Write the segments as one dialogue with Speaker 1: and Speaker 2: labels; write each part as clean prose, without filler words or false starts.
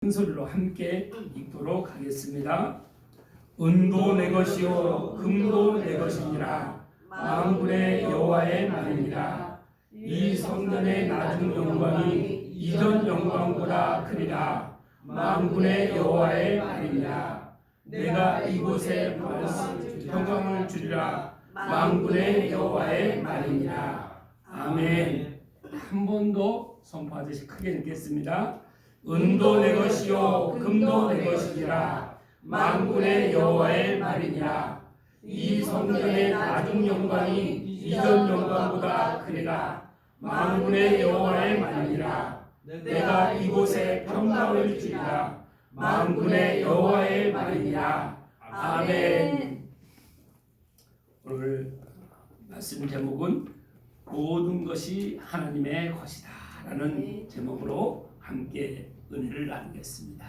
Speaker 1: 큰 소리로 함께 읽도록 하겠습니다. 은도 내 것이요 금도 내 것이니라. 만군의 여호와의 말이니라. 이 성전의 낮은 영광이 이전 영광보다 크리라. 만군의 여호와의 말이니라. 내가 이곳에 평강을 주리라. 만군의 여호와의 말이니라. 아멘. 한 번 더 선포하듯이 크게 읽겠습니다. 은도 내 것이요 금도 내 것이니라. 만군의 여호와의 말이니라. 이 성전의 낮은 영광이 이전 영광보다 크리라. 만군의 여호와의 말이니라. 내가 이곳에 평강을 주리라. 만군의 여호와의 말이니라. 아멘. 오늘 말씀 제목은 모든 것이 하나님의 것이다 라는 제목으로 함께 은혜를 나누겠습니다.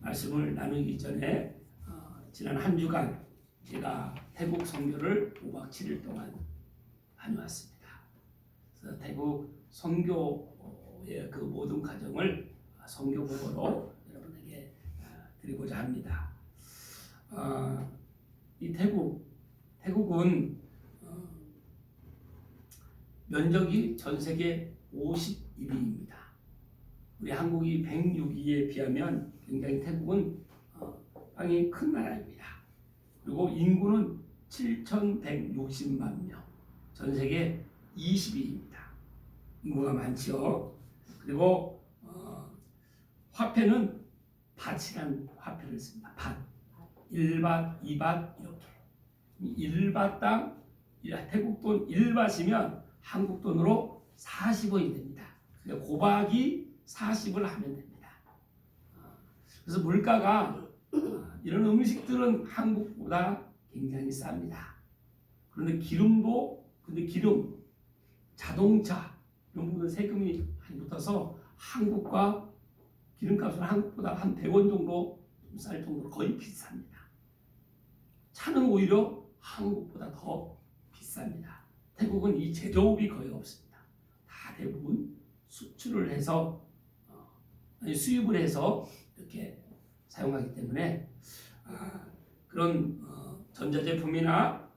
Speaker 1: 말씀을 나누기 전에 지난 한 주간 제가 태국 선교를 5박 7일 동안 다녀왔습니다. 그래서 태국 선교의 그 모든 과정을 선교 보고로 여러분에게 드리고자 합니다. 이 태국은 면적이 전 세계 51위입니다. 우리 한국이 106위에 비하면 굉장히 태국은 땅이 큰 나라입니다. 그리고 인구는 7,160만 명, 전 세계 20위입니다. 인구가 많죠. 그리고 화폐는 밭이라는 화폐를 씁니다. 밭, 1밭, 2밭 이렇게. 1밭당 태국 돈 1밭이면 한국 돈으로 40원이 됩니다. 곱하기 40을 하면 됩니다. 그래서 물가가 이런 음식들은 한국보다 굉장히 쌉니다. 그런데 기름, 자동차 이런 부분은 세금이 많이 붙어서 한국과 기름값은 한국보다 한 100원 정도 좀 쌀 정도로 거의 비쌉니다. 차는 오히려 한국보다 더 비쌉니다. 태국은 이 제조업이 거의 없습니다. 다 대부분 수출을 해서 수입을 해서 이렇게 사용하기 때문에 그런 전자제품이나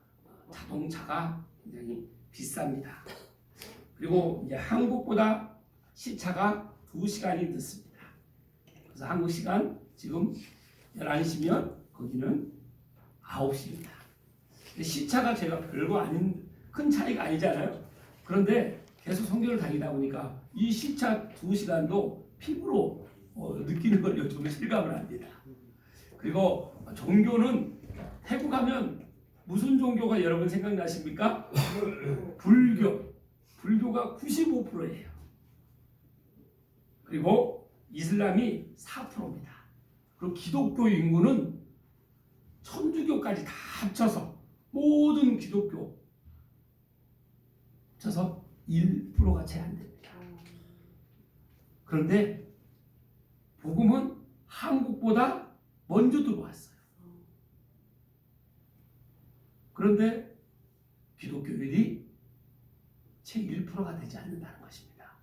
Speaker 1: 자동차가 굉장히 비쌉니다. 그리고 이제 한국보다 시차가 2시간이 늦습니다. 그래서 한국 시간 지금 11시면 거기는 9시입니다. 시차가 제가 별거 아닌 큰 차이가 아니잖아요. 그런데 계속 선교를 다니다 보니까 이 시차 2시간도 피부로 느끼는 걸 요즘 실감을 합니다. 그리고 종교는 태국 하면 무슨 종교가 여러분 생각나십니까? 불교가 95%예요. 그리고 이슬람이 4%입니다. 그리고 기독교 인구는 천주교까지 다 합쳐서 모든 기독교 합쳐서 1%가 채 안 됩니다. 그런데 복음은 한국보다 먼저 들어왔어요. 그런데 기독교율이 채 1%가 되지 않는다는 것입니다.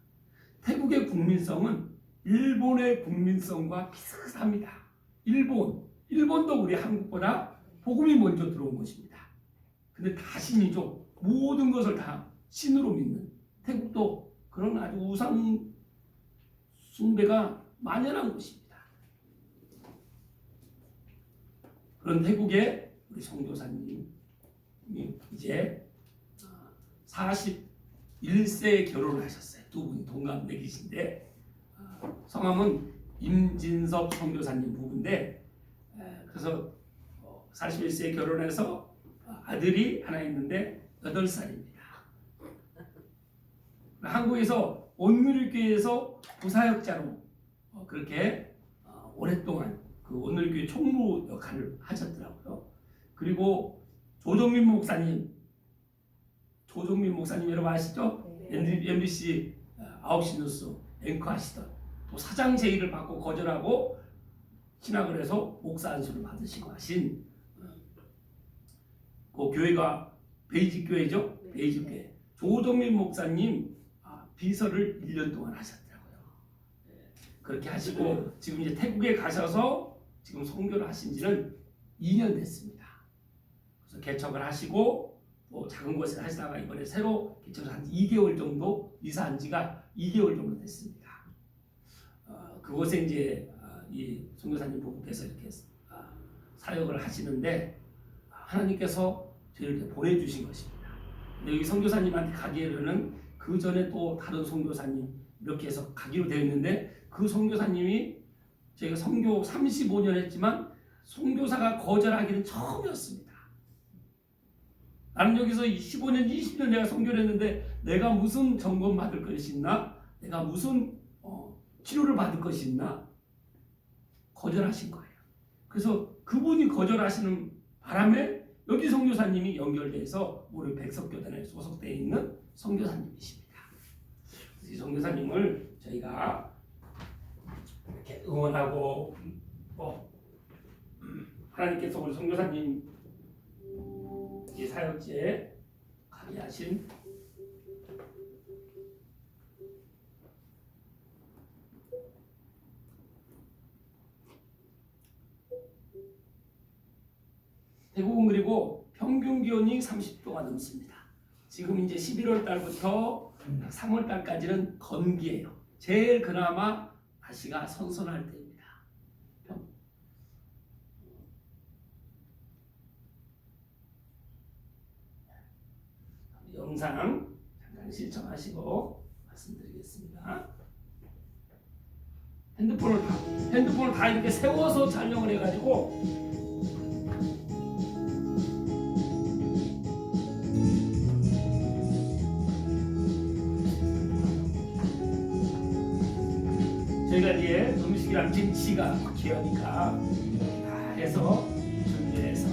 Speaker 1: 태국의 국민성은 일본의 국민성과 비슷합니다. 일본도 우리 한국보다 복음이 먼저 들어온 것입니다. 근데 다 신이죠. 모든 것을 다 신으로 믿는 태국도 그런 아주 우상 숭배가 만연한 곳입니다. 그런 태국의 우리 선교사님이 이제 41세에 결혼을 하셨어요. 두 분이 동갑내기신데 성함은 임진섭 선교사님 부부인데 그래서 41세에 결혼해서 아들이 하나 있는데 8살입니다. 한국에서 온누리교회에서 부사역자로 그렇게 오랫동안 그 온누리교회 총무 역할을 하셨더라고요. 그리고 조정민 목사님 여러분 아시죠? MBC 9시 뉴스 앵커 하시던 또 사장 제의를 받고 거절하고 신학을 해서 목사 안수를 받으시고 하신 그 교회가 베이직 교회죠. 베이직 교회 조정민 목사님 비서를 1년 동안 하셨더라고요. 그렇게 하시고 지금 이제 태국에 가셔서 지금 선교를 하신 지는 2년 됐습니다. 그래서 개척을 하시고 또 작은 곳에 하시다가 이번에 새로 개척을 한 2개월 정도 이사한 지가 2개월 정도 됐습니다. 그곳에 이제 이 선교사님 부부께서 이렇게 사역을 하시는데 하나님께서 저희를 이렇게 보내주신 것입니다. 근데 여기 선교사님한테 가기로는 그 전에 또 다른 선교사님 이렇게 해서 가기로 되어 있는데 그 선교사님이 저희가 선교 35년 했지만 선교사가 거절하기는 처음이었습니다. 나는 여기서 15년, 20년 내가 선교를 했는데 내가 무슨 점검 받을 것이 있나? 내가 무슨 치료를 받을 것이 있나? 거절하신 거예요. 그래서 그분이 거절하시는 바람에 여기 선교사님이 연결돼서 우리 백석교단에 소속되어 있는 선교사님이십니다. 이 선교사님을 저희가 이렇게 응원하고 하나님께서 우리 선교사님 이 사역지에 가게 하신 태국은 그리고 평균 기온이 30도가 넘습니다. 지금 이제 11월 달부터 3월 달까지는 건기예요. 제일 그나마 날씨가 선선할 때입니다. 영상 잠깐 신청하시고 말씀드리겠습니다. 핸드폰을 다 이렇게 세워서 촬영을 해가지고 저희가 이제 음식이랑 김치가 귀하니까 다 해서 준비해서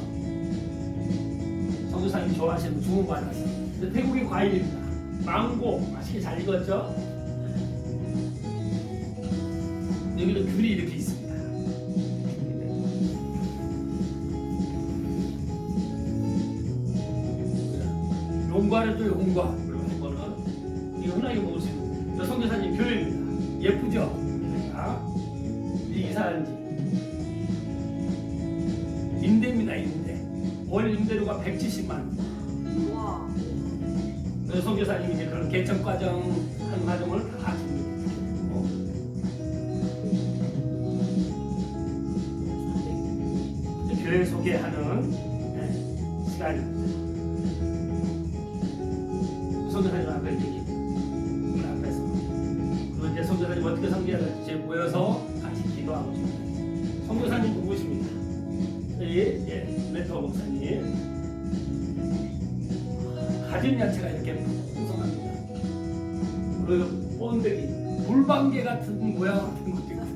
Speaker 1: 선교사님 좋아하시는 주문받았어요. 태국의 과일입니다. 망고 맛있게 잘 익었죠? 여기도 귤이 이렇게 있습니다. 용과는또 용과 그리고 이거는 이거 흔하게 먹을 수 있는 선교사님 교회입니다. 예쁘죠? 이사한 지 임대입니다. 임대 월 임대료가 170만 원. 그래서 선교사님이 이제 그런 개척 과정 한 과정을 다 준비했고 교회 소개하는 시간입니다. 선교사님 앞에 얘기 앞에서 그리고 이제 선교사님 어떻게 섬겨야 모여서 같이 기도하고 있습니다. 선교사님 누구십니까? 저희 메토 목사님. 가진 야채가 이렇게 풍성합니다. 그리고 번데기, 물방개 같은 모양 같은 것도 있고요.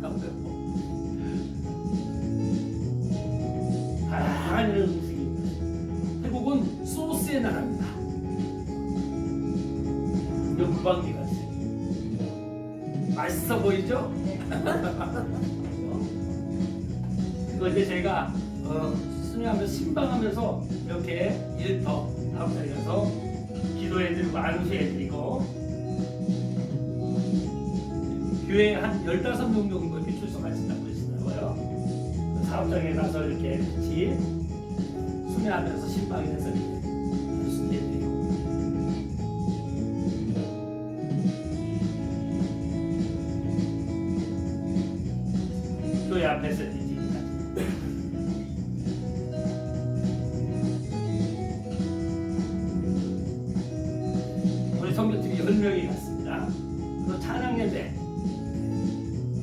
Speaker 1: 다양한 이런 음식입니다. 태국은 소스의 나라입니다. 이 물방개 같이 맛있어 보이죠? 그거 이제 제가 순회하면서 신방하면서 이렇게 일터 다음 자리 가서 기도해드리고 안수해드리고 교회 한 15명 정도 이렇게 출석하신다고 그러시더라고요. 사업장에 가서 이렇게 같이 순회하면서 신방해서 이렇게 안수해드리고 교회 앞에서 이제 성교팀이 10명이 갔습니다. 그리고 찬양 예배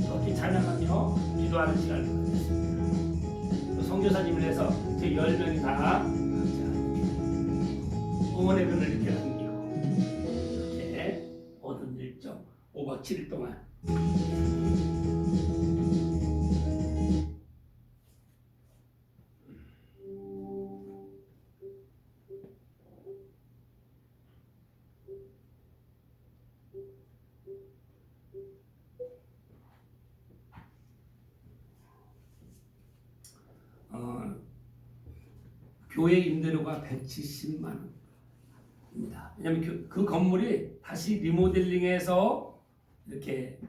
Speaker 1: 그렇게 찬양하며 기도하는 시간을 가졌습니다. 성교사님을 해서 저희 10명이 다 응원의 글을 이렇게 남기고 이렇게 모든 일정 5박 7일 동안 교회 임대료가 170만 원입니다. 왜냐하면 그 건물이 다시 리모델링해서 이렇게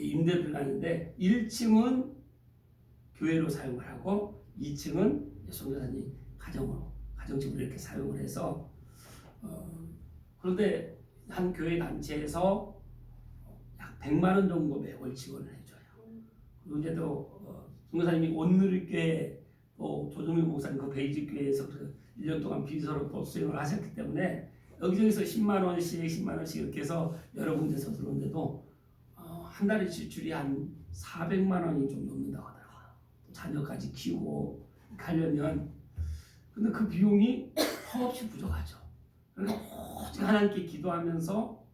Speaker 1: 임대를 가는데 1층은 교회로 사용을 하고 2층은 선교사님 가정집으로 이렇게 사용을 해서 그런데 한 교회 단체에서 약 100만 원 정도 매월 지원을 해줘요. 그리고 이제 또 선교사님이 온누리교회 또 조정민 목사님 그 베이직교회에서 1년 동안 비서로 또 수행을 하셨기 때문에 여기저기서 10만 원씩 이렇게 해서 여러 군데서 들어오는데도 한 달에 지출이 한 400만 원이 좀 넘는다고 하더라고요. 자녀까지 키우고 가려면. 근데 그 비용이 턱없이 부족하죠. 그러니까 오직 하나님께 기도하면서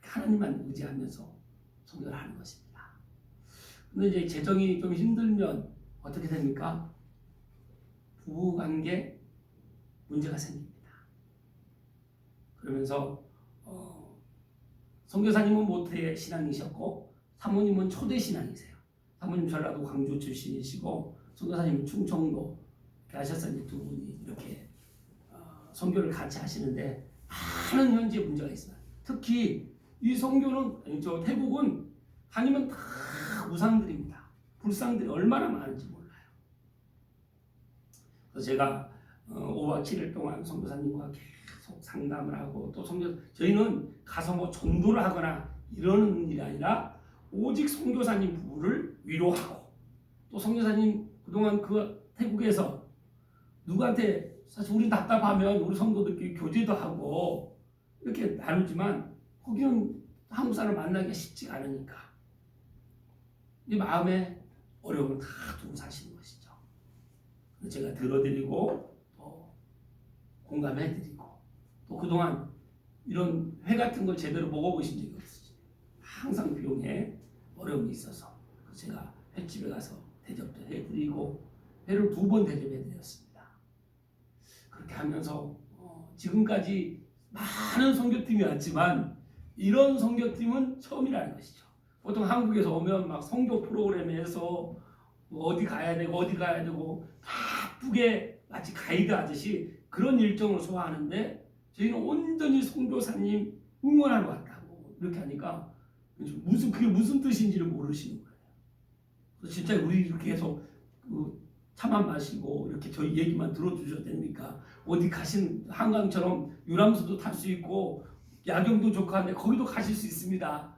Speaker 1: 하나님만 의지하면서 선교를 하는 것입니다. 근데 이제 재정이 좀 힘들면 어떻게 됩니까? 부부관계 문제가 생깁니다. 그러면서 선교사님은 모태 신앙이셨고 사모님은 초대 신앙이세요. 사모님 전라도 광주 출신이시고 선교사님은 충청도 이렇게 하셔서 이제 두 분이 이렇게 선교를 같이 하시는데 많은 현지에 문제가 있어요. 특히 이 선교는 저 태국은 다니면 다 우상들입니다. 불상들이 얼마나 많은지 몰라요. 그래서 제가 5박 7일 동안 선교사님과 계속 상담을 하고 또 저희는 가서 뭐 전도를 하거나 이러는 일이 아니라 오직 선교사님 부부를 위로하고 또 선교사님 그동안 그 태국에서 누구한테 사실 우리 답답하면 우리 성도들끼리 교제도 하고 이렇게 나누지만 거기는 한국 사람 만나기가 쉽지가 않으니까 이 마음에 어려움을 다 두고 사시는 것이죠. 제가 들어드리고 또 공감해드리고 또 그동안 이런 회 같은 걸 제대로 먹어보신 적이 없으시죠. 항상 비용에 어려움이 있어서 제가 횟집에 가서 대접도 해드리고 회를 2번 대접해드렸습니다. 그렇게 하면서 지금까지 많은 선교팀이 왔지만 이런 선교팀은 처음이라는 것이죠. 보통 한국에서 오면 막 선교 프로그램에서 어디 가야 되고 바쁘게 마치 가이드 하듯이 그런 일정을 소화하는데 저희는 온전히 선교사님 응원하러 왔다고 이렇게 하니까 그게 무슨 뜻인지를 모르시는 거예요. 그래서 진짜 우리 이렇게 해서 차만 마시고 이렇게 저희 얘기만 들어주셔도 됩니까? 어디 가신 한강처럼 유람선도 탈 수 있고 야경도 좋고 한데 거기도 가실 수 있습니다.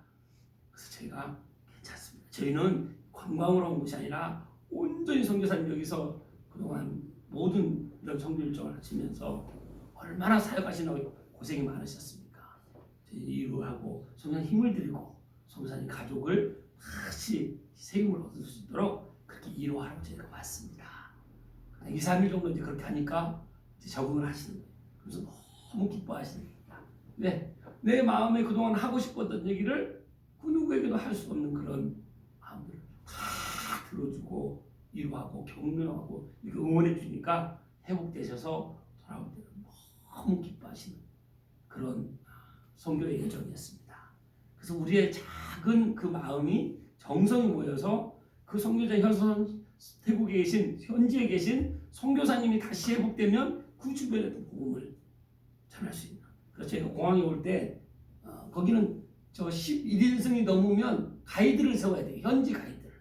Speaker 1: 그래서 저희가 괜찮습니다. 저희는 관광으로 온 것이 아니라 온전히 선교사님 여기서 그동안 모든 이런 선교 일정을 하시면서 얼마나 사역하시느라고 고생이 많으셨습니까? 저희 이루하고 선교사님 힘을 드리고 선교사님 가족을 같이 세움을 얻을 수 있도록 그렇게 이루하라고 저희가 왔습니다. 2, 3일 정도 이제 그렇게 하니까 이제 적응을 하시는 거예요. 그래서 너무 기뻐하시는 겁니다. 네, 내 마음에 그동안 하고 싶었던 얘기를 그 누구에게도 할 수 없는 그런 마음들을 다 들어주고 위로하고 격려하고 이렇게 응원해 주니까 회복되셔서 돌아올 때는 너무 기뻐하시는 그런 선교의 여정이었습니다. 그래서 우리의 작은 그 마음이 정성이 모여서 그 선교자 태국에 계신 현지에 계신 선교사님이 다시 회복되면 그 주변에도 복음을 전할 수 있는. 그래서 제가 공항에 올 때 거기는 저 11인승이 넘으면 가이드를 세워야 돼요. 현지 가이드를.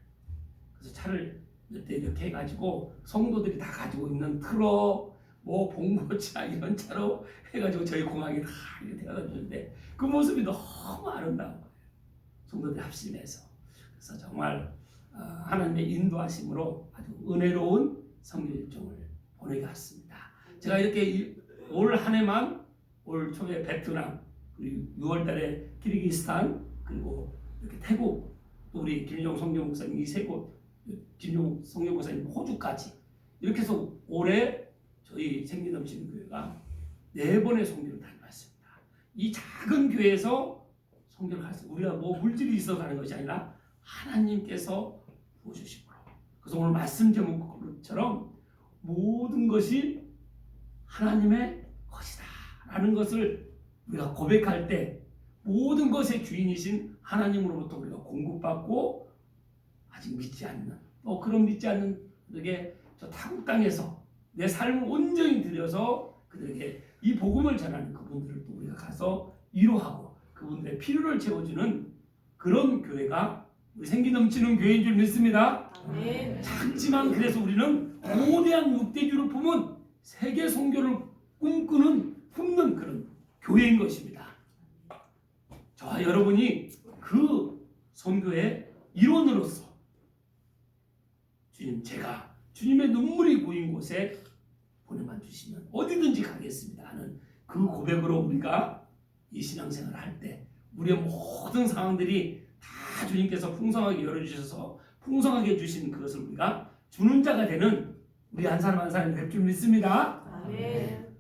Speaker 1: 그래서 차를 몇 대 이렇게 해가지고 성도들이 다 가지고 있는 트럭, 뭐 봉고차 이런 차로 해가지고 저희 공항에 다 이렇게 데려다 주는데 그 모습이 너무 아름다운 거예요. 성도들이 합심해서. 그래서 정말 하나님의 인도하심으로 아주 은혜로운 선교 일정을 보내게 했습니다. 제가 이렇게 올 한 해만 올 초에 베트남 그리고 6월달에 키르기스탄 그리고 이렇게 태국 또 우리 김용 성경 목사님 이 세 곳 김용 성경 목사님 호주까지 이렇게 해서 올해 저희 생기 넘치는 교회가 4번의 선교를 다녀왔습니다. 이 작은 교회에서 선교를 갔어요. 우리가 뭐 물질이 있어서 가는 것이 아니라 하나님께서 부어주시므로. 그래서 오늘 말씀 제목처럼 모든 것이 하나님의 것이다 라는 것을 우리가 고백할 때 모든 것의 주인이신 하나님으로부터 우리가 공급받고 아직 믿지 않는 또 그런 믿지 않는 그들에게 저 타국 땅에서 내 삶을 온전히 들여서 그들에게 이 복음을 전하는 그분들을 또 우리가 가서 위로하고 그분들의 필요를 채워주는 그런 교회가 우리 생기 넘치는 교회인 줄 믿습니다.
Speaker 2: 아멘.
Speaker 1: 작지만 그래서 우리는 거대한 육대주를 품은 세계 선교를 꿈꾸는 품는 그런 교회인 것입니다. 저와 여러분이 그 선교의 일원으로서 주님, 제가 주님의 눈물이 고인 곳에 보내만 주시면 어디든지 가겠습니다 하는 그 고백으로 우리가 이 신앙생활을 할 때 우리의 모든 상황들이 다 주님께서 풍성하게 열어주셔서 풍성하게 주신 그것을 우리가 주는 자가 되는 우리 한 사람 한 사람이 될 줄 믿습니다.
Speaker 2: 아멘.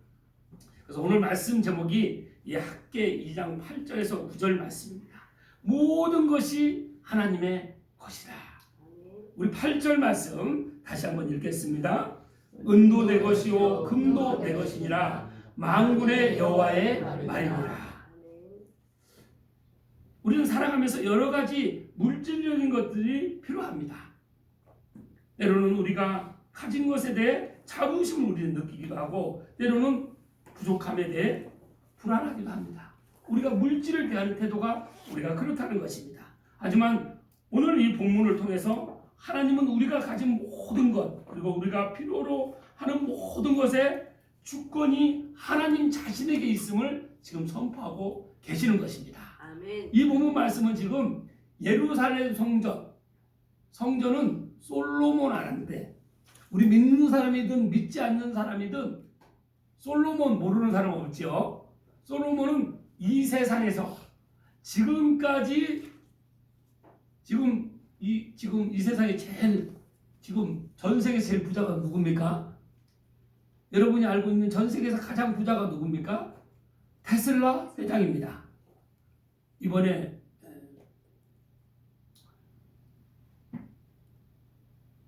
Speaker 1: 그래서 오늘 말씀 제목이 이 학개 2장 8절에서 9절 말씀입니다. 모든 것이 하나님의 것이다. 우리 8절 말씀 다시 한번 읽겠습니다. 은도 내 것이요 금도 내 것이니라 만군의 여호와의 말이니라. 우리는 살아가면서 여러 가지 물질적인 것들이 필요합니다. 때로는 우리가 가진 것에 대해 자부심을 우리는 느끼기도 하고 때로는 부족함에 대해 불안하기도 합니다. 우리가 물질을 대하는 태도가 우리가 그렇다는 것입니다. 하지만 오늘 이 본문을 통해서 하나님은 우리가 가진 모든 것 그리고 우리가 필요로 하는 모든 것에 주권이 하나님 자신에게 있음을 지금 선포하고 계시는 것입니다.
Speaker 2: 아멘.
Speaker 1: 이 본문 말씀은 지금 예루살렘 성전은 솔로몬 하는데 우리 믿는 사람이든 믿지 않는 사람이든 솔로몬 모르는 사람 없죠. 솔로몬은 이 세상에서 지금까지 지금 이 세상에 제일 지금 전 세계에서 제일 부자가 누굽니까? 여러분이 알고 있는 전 세계에서 가장 부자가 누굽니까? 테슬라 회장입니다. 이번에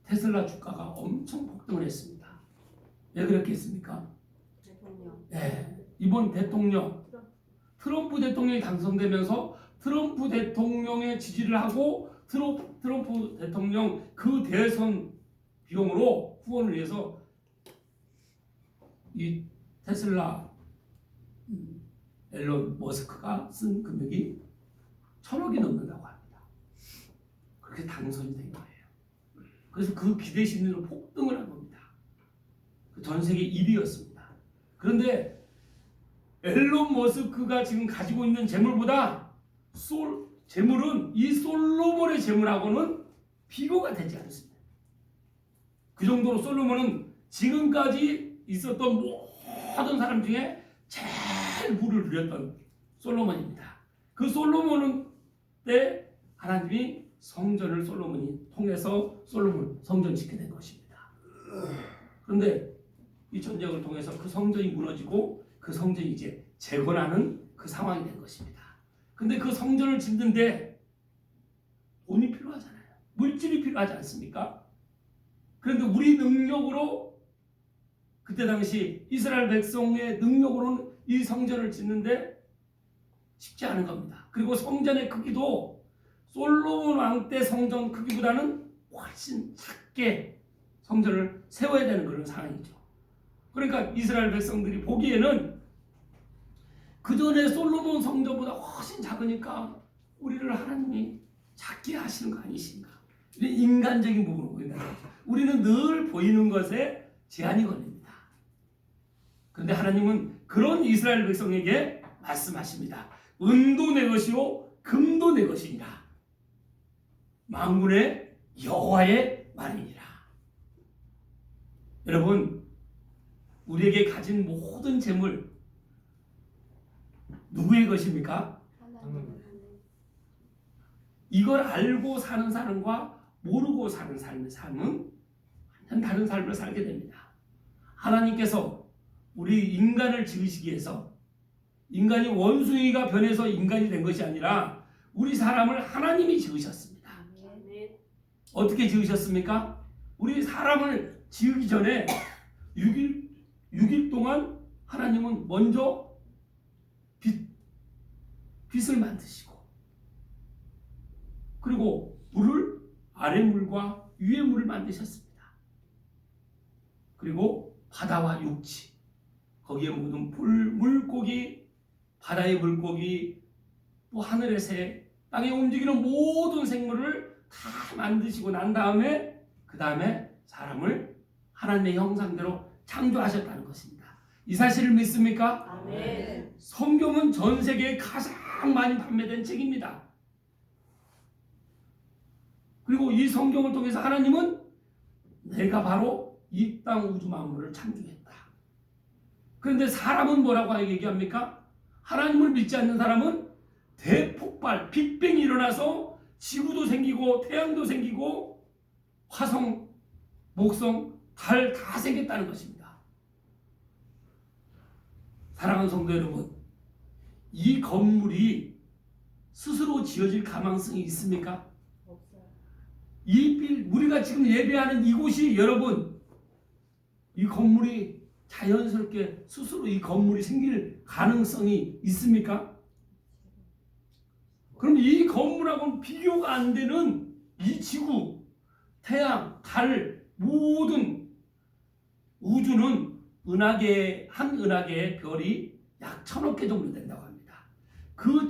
Speaker 1: 테슬라 주가가 엄청 폭등을 했습니다. 왜 그렇겠습니까?
Speaker 2: 대통령.
Speaker 1: 네, 이번 대통령 트럼프 대통령이 당선되면서 트럼프 대통령의 지지를 하고 트럼프 대통령 그 대선 비용으로 후원을 위해서 이 테슬라 앨런 머스크가 쓴 금액이 1,000억이 넘는다고 합니다. 그렇게 당선이 된 거예요. 그래서 그 기대 심리로 폭등을 한 겁니다. 전 세계 1위였습니다. 그런데 앨런 머스크가 지금 가지고 있는 재물보다 재물은 이 솔로몬의 재물하고는 비교가 되지 않습니다. 그 정도로 솔로몬은 지금까지 있었던 모든 사람 중에 제일 부를 누렸던 솔로몬입니다. 그 솔로몬은 때 하나님이 성전을 솔로몬이 통해서 솔로몬 성전 짓게 된 것입니다. 그런데 이 전쟁을 통해서 그 성전이 무너지고 그 성전이 이제 재건하는 그 상황이 된 것입니다. 근데 그 성전을 짓는데 돈이 필요하잖아요. 물질이 필요하지 않습니까? 그런데 우리 능력으로 그때 당시 이스라엘 백성의 능력으로는 이 성전을 짓는데 쉽지 않은 겁니다. 그리고 성전의 크기도 솔로몬 왕 때 성전 크기보다는 훨씬 작게 성전을 세워야 되는 그런 상황이죠. 그러니까 이스라엘 백성들이 보기에는 그 전에 솔로몬 성전보다 훨씬 작으니까 우리를 하나님이 작게 하시는 거 아니신가? 인간적인 부분으로 보인다. 우리는 늘 보이는 것에 제한이 걸립니다. 그런데 하나님은 그런 이스라엘 백성에게 말씀하십니다. 은도 내 것이요 금도 내 것이니라. 만군의 여호와의 말이니라. 여러분, 우리에게 가진 모든 재물 누구의 것입니까? 이걸 알고 사는 사람과 모르고 사는 삶은 완전 다른 삶을 살게 됩니다. 하나님께서 우리 인간을 지으시기 위해서 인간이 원숭이가 변해서 인간이 된 것이 아니라 우리 사람을 하나님이 지으셨습니다. 어떻게 지으셨습니까? 우리 사람을 지으기 전에 6일 동안 하나님은 먼저 빛을 만드시고 그리고 물을 아래 물과 위에 물을 만드셨습니다. 그리고 바다와 육지 거기에 모든 물고기, 바다의 물고기, 또 하늘의 새, 땅에 움직이는 모든 생물을 다 만드시고 난 다음에 그 다음에 사람을 하나님의 형상대로 창조하셨다는 것입니다. 이 사실을 믿습니까?
Speaker 2: 아멘.
Speaker 1: 성경은 전 세계에 가장 많이 판매된 책입니다. 그리고 이 성경을 통해서 하나님은 내가 바로 이 땅 우주 만물을 창조했다. 그런데 사람은 뭐라고 얘기합니까? 하나님을 믿지 않는 사람은 대폭발, 빅뱅이 일어나서 지구도 생기고 태양도 생기고 화성, 목성, 달 다 생겼다는 것입니다. 사랑하는 성도 여러분, 이 건물이 스스로 지어질 가망성이 있습니까?
Speaker 2: 없어요.
Speaker 1: 우리가 지금 예배하는 이곳이 여러분, 이 건물이 자연스럽게 스스로 이 건물이 생길 가능성이 있습니까? 그럼 이 건물하고는 비교가 안 되는 이 지구, 태양, 달, 모든 우주는 한 은하계의 별이 약 1000억 개 정도 된다고 합니다. 그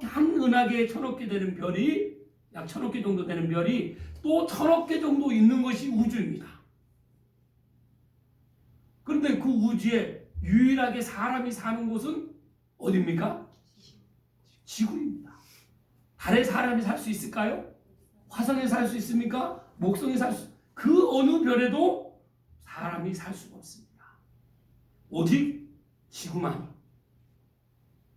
Speaker 1: 한 은하계에 1000억 개 되는 별이 약 1000억 개 정도 되는 별이 또 1000억 개 정도 있는 것이 우주입니다. 그런데 그 우주에 유일하게 사람이 사는 곳은 어디입니까? 지구입니다. 달에 사람이 살 수 있을까요? 화성에 살 수 있습니까? 목성에 그 어느 별에도 사람이 살 수가 없습니다. 오직 지구만이.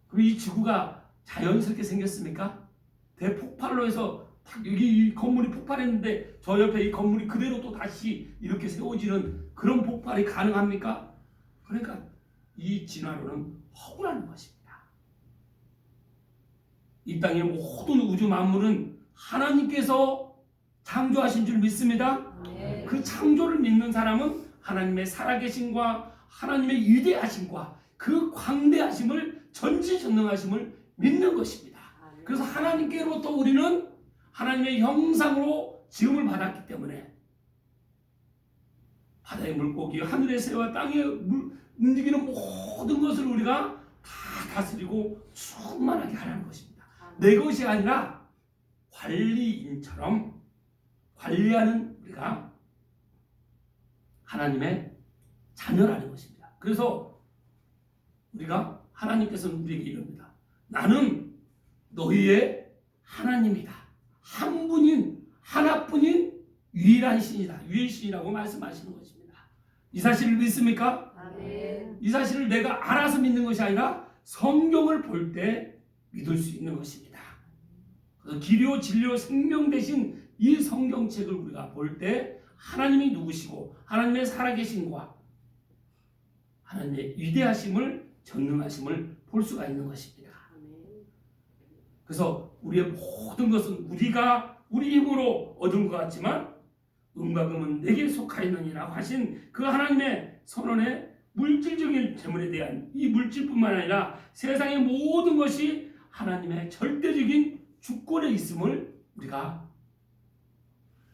Speaker 1: 그리고 이 지구가 자연스럽게 생겼습니까? 대폭발로 해서 여기 이 건물이 폭발했는데 저 옆에 이 건물이 그대로 또 다시 이렇게 세워지는 그런 폭발이 가능합니까? 그러니까 이 진화론은 허구라는 것입니다. 이 땅의 모든 우주 만물은 하나님께서 창조하신 줄 믿습니다.
Speaker 2: 네.
Speaker 1: 그 창조를 믿는 사람은 하나님의 살아계심과 하나님의 위대하심과 그 광대하심을 전지전능하심을 믿는 것입니다. 그래서 하나님께로부터 우리는 하나님의 형상으로 지음을 받았기 때문에 바다의 물고기, 하늘의 새와 땅에 움직이는 모든 것을 우리가 다 다스리고 충만하게 하라는 것입니다. 내 것이 아니라 관리인처럼 관리하는 우리가 하나님의 자녀라는 것입니다. 그래서 우리가 하나님께서는 우리에게 이럽니다. 나는 너희의 하나님이다. 한 분인 하나뿐인 유일한 신이다. 유일신이라고 말씀하시는 것입니다. 이 사실을 믿습니까?
Speaker 2: 아멘.
Speaker 1: 이 사실을 내가 알아서 믿는 것이 아니라 성경을 볼 때 믿을 수 있는 것입니다. 그래서 기료, 진료, 생명 대신 이 성경책을 우리가 볼 때 하나님이 누구시고 하나님의 살아계심과 하나님의 위대하심을 전능하심을 볼 수가 있는 것입니다. 그래서 우리의 모든 것은 우리가 우리 힘으로 얻은 것 같지만 은과 금은 내게 속하였느니라 하신 그 하나님의 선언의 물질적인 재물에 대한 이 물질뿐만 아니라 세상의 모든 것이 하나님의 절대적인 주권에 있음을 우리가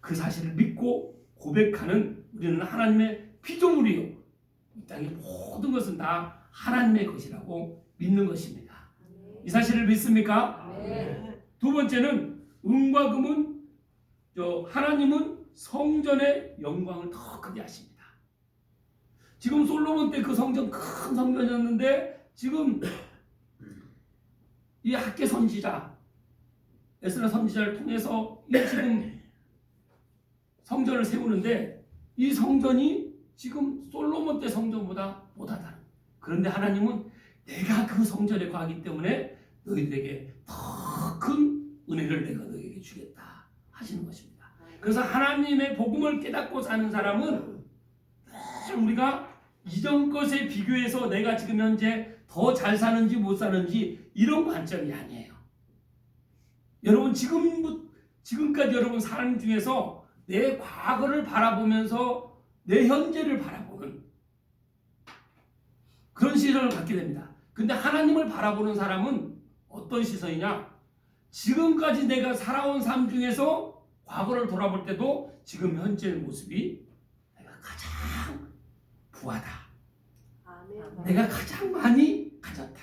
Speaker 1: 그 사실을 믿고 고백하는 우리는 하나님의 피조물이요. 이 땅의 모든 것은 다 하나님의 것이라고 믿는 것입니다. 이 사실을 믿습니까?
Speaker 2: 네.
Speaker 1: 두 번째는 은과 금은 하나님은 성전의 영광을 더 크게 하십니다. 지금 솔로몬 때 그 성전 큰 성전이었는데 지금 이 학개 선지자 에스라 선지자를 통해서 이 지금 성전을 세우는데 이 성전이 지금 솔로몬 때 성전보다 못하다. 그런데 하나님은 내가 그 성전에 거하기 때문에 너희들에게 더 큰 은혜를 내가 너희에게 주겠다 하시는 것입니다. 그래서 하나님의 복음을 깨닫고 사는 사람은 우리가 이전 것에 비교해서 내가 지금 현재 더 잘 사는지 못 사는지 이런 관점이 아니에요. 여러분 지금까지 여러분 삶 중에서 내 과거를 바라보면서 내 현재를 바라보는 그런 시선을 갖게 됩니다. 근데 하나님을 바라보는 사람은 어떤 시선이냐? 지금까지 내가 살아온 삶 중에서 과거를 돌아볼 때도 지금 현재의 모습이 내가 가장 부하다.
Speaker 2: 아멘.
Speaker 1: 내가 가장 많이 가졌다.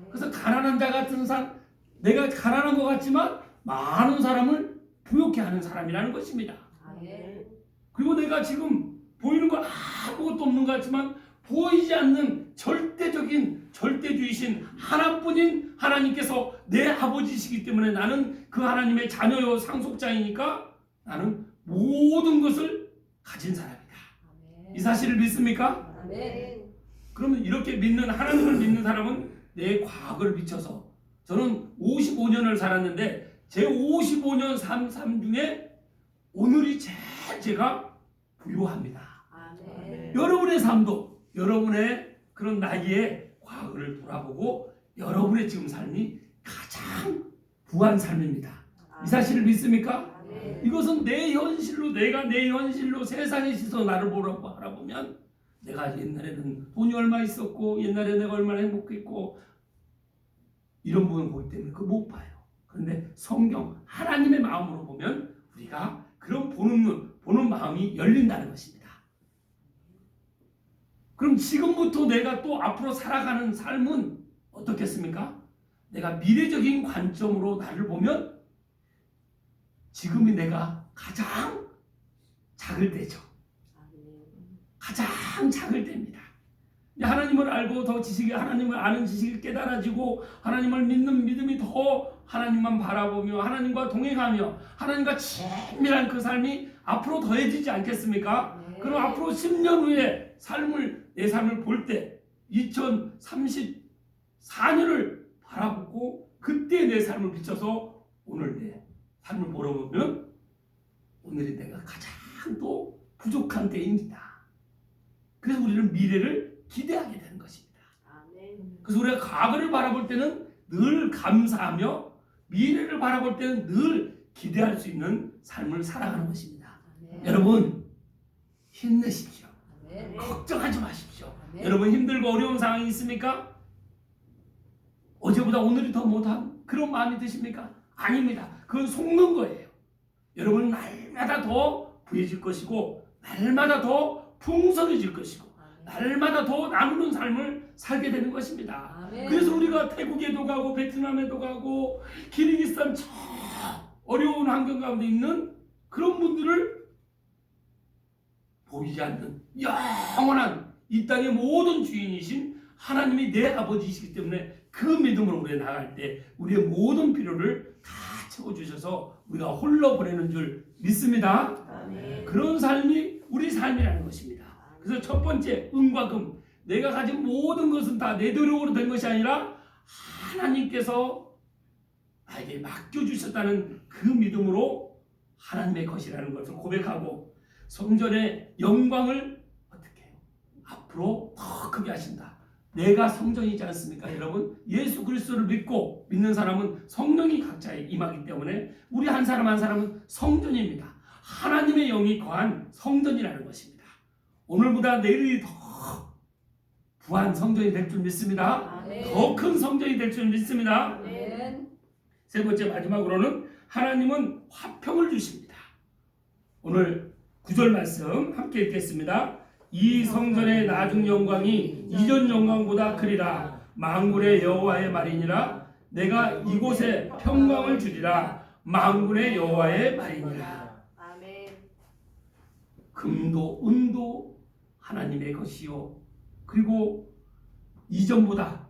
Speaker 1: 그래서 가난한 자 같은 사람, 내가 가난한 것 같지만 많은 사람을 부욕해 하는 사람이라는 것입니다.
Speaker 2: 아멘.
Speaker 1: 그리고 내가 지금 보이는 거 아무것도 없는 것 같지만 보이지 않는 절대주의신 하나뿐인 하나님께서 내 아버지시기 때문에 나는 그 하나님의 자녀요 상속자이니까 나는 모든 것을 가진 사람이다. 이 사실을 믿습니까?
Speaker 2: 아멘.
Speaker 1: 그러면 이렇게 믿는 하나님을 믿는 사람은 내 과거를 비춰서 저는 55년을 살았는데 제 55년 삶 중에 오늘이 제가 부유합니다.
Speaker 2: 아멘.
Speaker 1: 여러분의 삶도 여러분의 그런 나이에 과거를 돌아보고 여러분의 지금 삶이 가장 부한 삶입니다. 이 사실을 믿습니까?
Speaker 2: 아멘.
Speaker 1: 이것은 내 현실로 내가 내 현실로 세상의 시선 나를 바라보면 내가 옛날에는 돈이 얼마 있었고 옛날에 내가 얼마나 행복했고 이런 부분 보기 때문에 그거 못 봐요. 그런데 성경 하나님의 마음으로 보면 우리가 그런 보는 마음이 열린다는 것입니다. 그럼 지금부터 내가 또 앞으로 살아가는 삶은 어떻겠습니까? 내가 미래적인 관점으로 나를 보면 지금이 내가 가장 작을 때죠. 가장 작을 때입니다. 하나님을 알고 더 지식이 하나님을 아는 지식이 깨달아지고 하나님을 믿는 믿음이 더 하나님만 바라보며 하나님과 동행하며 하나님과 친밀한 그 삶이 앞으로 더해지지 않겠습니까?
Speaker 2: 네.
Speaker 1: 그럼 앞으로 10년 후에 내 삶을 볼 때 2034년을 바라보고 그때 내 삶을 비춰서 오늘 내 삶을 보러보면 오늘이 내가 가장 또 부족한 때입니다. 그래서 우리는 미래를 기대하게 되는 것입니다.
Speaker 2: 아멘.
Speaker 1: 그래서 우리가 과거를 바라볼 때는 늘 감사하며 미래를 바라볼 때는 늘 기대할 수 있는 삶을 살아가는 것입니다.
Speaker 2: 아멘.
Speaker 1: 여러분 힘내십시오.
Speaker 2: 아멘.
Speaker 1: 걱정하지 마십시오.
Speaker 2: 아멘.
Speaker 1: 여러분 힘들고 어려운 상황이 있습니까? 어제보다 오늘이 더 못한 그런 마음이 드십니까? 아닙니다. 그건 속는 거예요. 여러분은 날마다 더 부해질 것이고 날마다 더 풍성해질 것이고 날마다 더 나누는 삶을 살게 되는 것입니다.
Speaker 2: 아멘.
Speaker 1: 그래서 우리가 태국에도 가고 베트남에도 가고 키르기스탄 저 어려운 환경 가운데 있는 그런 분들을 보이지 않는 영원한 이 땅의 모든 주인이신 하나님이 내 아버지이시기 때문에 그 믿음으로 우리가 나갈 때 우리의 모든 필요를 다 채워주셔서 우리가 홀로 보내는 줄 믿습니다.
Speaker 2: 아멘.
Speaker 1: 그런 삶이 우리 삶이라는 것입니다. 그래서 첫 번째 은과 금 내가 가진 모든 것은 다 내 노력으로 된 것이 아니라 하나님께서 나에게 맡겨주셨다는 그 믿음으로 하나님의 것이라는 것을 고백하고 성전의 영광을 어떻게 해요? 앞으로 더 크게 하신다. 내가 성전이지 않습니까? 여러분 예수 그리스도를 믿는 사람은 성령이 각자에 임하기 때문에 우리 한 사람 한 사람은 성전입니다. 하나님의 영이 거한 성전이라는 것입니다. 오늘보다 내일이 더 부한 성전이 될 줄 믿습니다.
Speaker 2: 아멘.
Speaker 1: 더 큰 성전이 될 줄 믿습니다.
Speaker 2: 아멘.
Speaker 1: 세 번째 마지막으로는 하나님은 화평을 주십니다. 오늘 9절 말씀 함께 읽겠습니다. 이 성전의 나중 영광이 이전 영광보다 크리라. 만군의 여호와의 말이니라. 내가 이곳에 평강을 주리라. 만군의 여호와의 말이니라.
Speaker 2: 아멘.
Speaker 1: 금도 은도 하나님의 것이요. 그리고 이전보다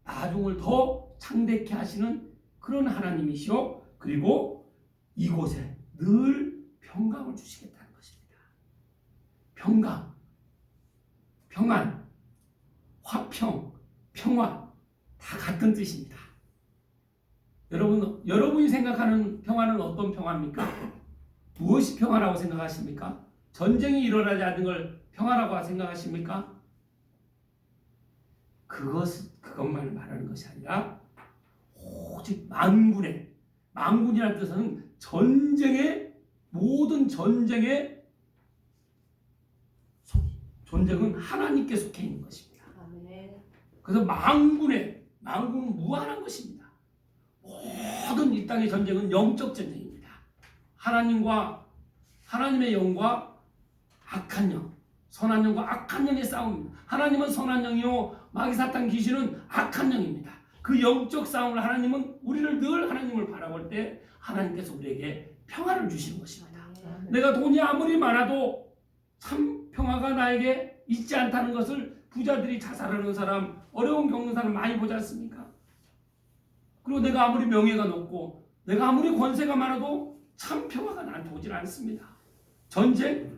Speaker 1: 나중을 더 창대케 하시는 그런 하나님이시요. 그리고 이곳에 늘 평강을 주시겠다는 것입니다. 평강, 평안, 화평, 평화 다 같은 뜻입니다. 여러분이 생각하는 평화는 어떤 평화입니까? 무엇이 평화라고 생각하십니까? 전쟁이 일어나지 않는 걸 평화라고 생각하십니까? 그것만 말하는 것이 아니라 오직 만군이라는 뜻은 모든 전쟁은 하나님께 속해 있는 것입니다.
Speaker 2: 아멘.
Speaker 1: 그래서 만군은 무한한 것입니다. 모든 이 땅의 전쟁은 영적 전쟁입니다. 하나님의 영과 악한 영, 선한 영과 악한 영의 싸움입니다. 하나님은 선한 영이요 마귀 사탄 귀신은 악한 영입니다. 그 영적 싸움을 우리를 늘 하나님을 바라볼 때 하나님께서 우리에게 평화를 주시는 것입니다.
Speaker 2: 아멘.
Speaker 1: 내가 돈이 아무리 많아도 참 평화가 나에게 있지 않다는 것을 부자들이 자살하는 사람, 어려움 겪는 사람 많이 보지 않습니까? 그리고 내가 아무리 명예가 높고 내가 아무리 권세가 많아도 참 평화가 나한테 오질 않습니다. 전쟁?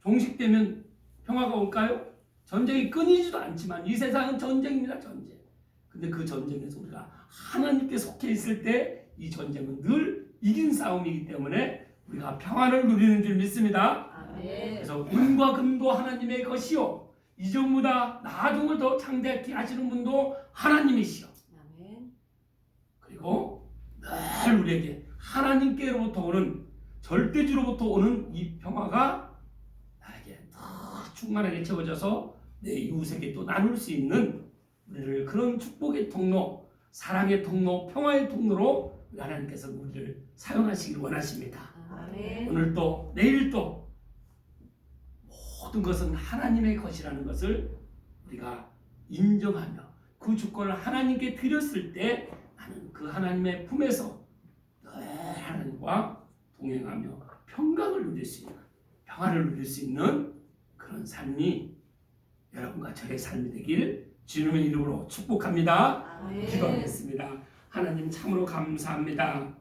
Speaker 1: 종식되면 평화가 올까요? 전쟁이 끊이지도 않지만 이 세상은 전쟁입니다. 전쟁. 근데 그 전쟁에서 우리가 하나님께 속해 있을 때 이 전쟁은 늘 이긴 싸움이기 때문에 우리가 평화를 누리는 줄 믿습니다.
Speaker 2: 아멘.
Speaker 1: 그래서 운과 금도 하나님의 것이요 이전보다 나중을 더 창대케 하시는 분도 하나님이시요.
Speaker 2: 아멘.
Speaker 1: 그리고 늘 우리에게 하나님께로부터 오는 절대주로부터 오는 이 평화가 나에게 더 충만하게 채워져서 내 이웃에게 또 나눌 수 있는 우리를 그런 축복의 통로, 사랑의 통로, 평화의 통로로 하나님께서 우리를 사용하시길 원하십니다.
Speaker 2: 아멘.
Speaker 1: 오늘도 내일도 모든 것은 하나님의 것이라는 것을 우리가 인정하며 그 주권을 하나님께 드렸을 때 나는 그 하나님의 품에서 늘 하나님과 동행하며 평강을 누릴 수 있는, 평화를 누릴 수 있는 그런 삶이 여러분과 저의 삶이 되길 주님의 이름으로 축복합니다.
Speaker 2: 아멘.
Speaker 1: 기도하겠습니다. 하나님 참으로 감사합니다.